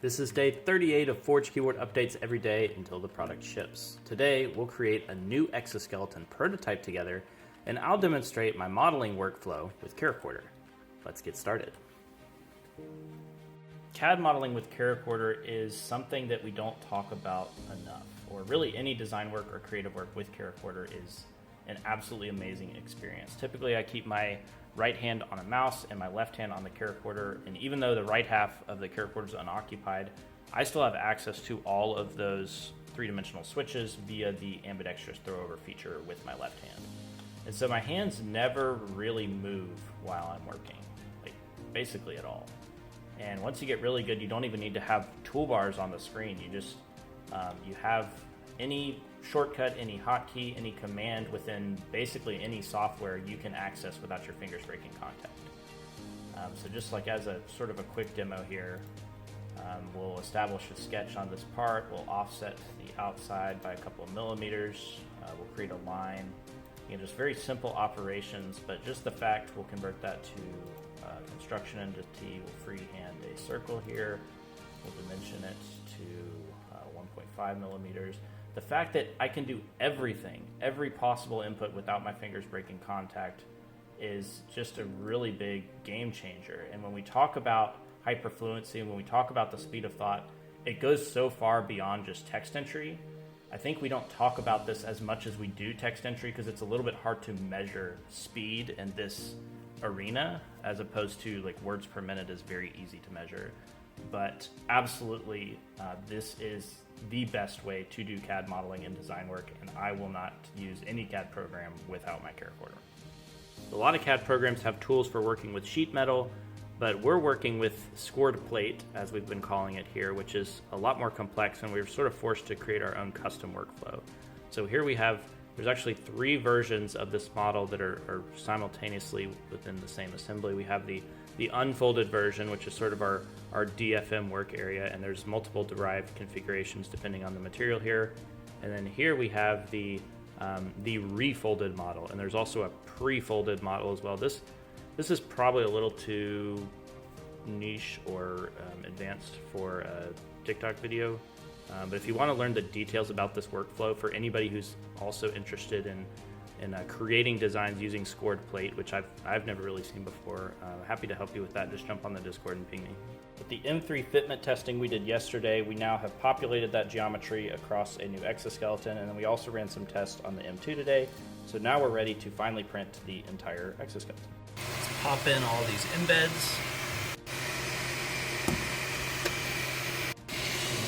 This is day 38 of Forge Keyboard updates every day until the product ships. Today, we'll create a new exoskeleton prototype together, and I'll demonstrate my modeling workflow with Caracorder. Let's get started. CAD modeling with Caracorder is something that we don't talk about enough, or really any design work or creative work with Caracorder is an absolutely amazing experience. Typically, I keep my right hand on a mouse and my left hand on the Caracorder, and even though the right half of the Caracorder is unoccupied, I still have access to all of those three-dimensional switches via the ambidextrous throwover feature with my left hand. And so my hands never really move while I'm working, like basically at all. And once you get really good, you don't even need to have toolbars on the screen. You just, you have any shortcut, any hotkey, any command within basically any software you can access without your fingers breaking contact. So just like as a sort of a quick demo here, we'll establish a sketch on this part. We'll offset the outside by a couple of millimeters. We'll create a line. Just very simple operations, but just the fact we'll convert that to construction entity. We'll freehand a circle here. We'll dimension it to 1.5 millimeters. The fact that I can do everything, every possible input without my fingers breaking contact is just a really big game changer. And when we talk about hyperfluency and when we talk about the speed of thought, it goes so far beyond just text entry. I think we don't talk about this as much as we do text entry because it's a little bit hard to measure speed in this arena, as opposed to like words per minute is very easy to measure. But absolutely, this is the best way to do CAD modeling and design work, and I will not use any CAD program without my Caracorder. A lot of CAD programs have tools for working with sheet metal, but we're working with scored plate, as we've been calling it here, which is a lot more complex, and we were sort of forced to create our own custom workflow. So here we have, there's actually 3 versions of this model that are simultaneously within the same assembly. We have the unfolded version, which is sort of our DFM work area, and there's multiple derived configurations depending on the material here. And then here we have the refolded model, and there's also a pre-folded model as well. This is probably a little too niche or advanced for a TikTok video. But if you want to learn the details about this workflow, for anybody who's also interested in creating designs using scored plate, which I've never really seen before, happy to help you with that. Just jump on the Discord and ping me. With the M3 fitment testing we did yesterday, we now have populated that geometry across a new exoskeleton, and then we also ran some tests on the M2 today. So now we're ready to finally print the entire exoskeleton. Let's pop in all these embeds.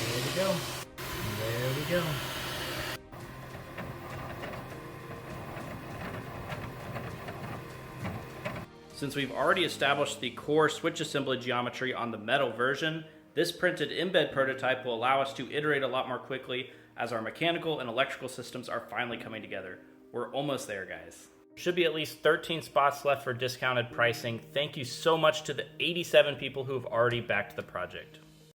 There we go. There we go. Since we've already established the core switch assembly geometry on the metal version, this printed embed prototype will allow us to iterate a lot more quickly as our mechanical and electrical systems are finally coming together. We're almost there, guys. Should be at least 13 spots left for discounted pricing. Thank you so much to the 87 people who have already backed the project.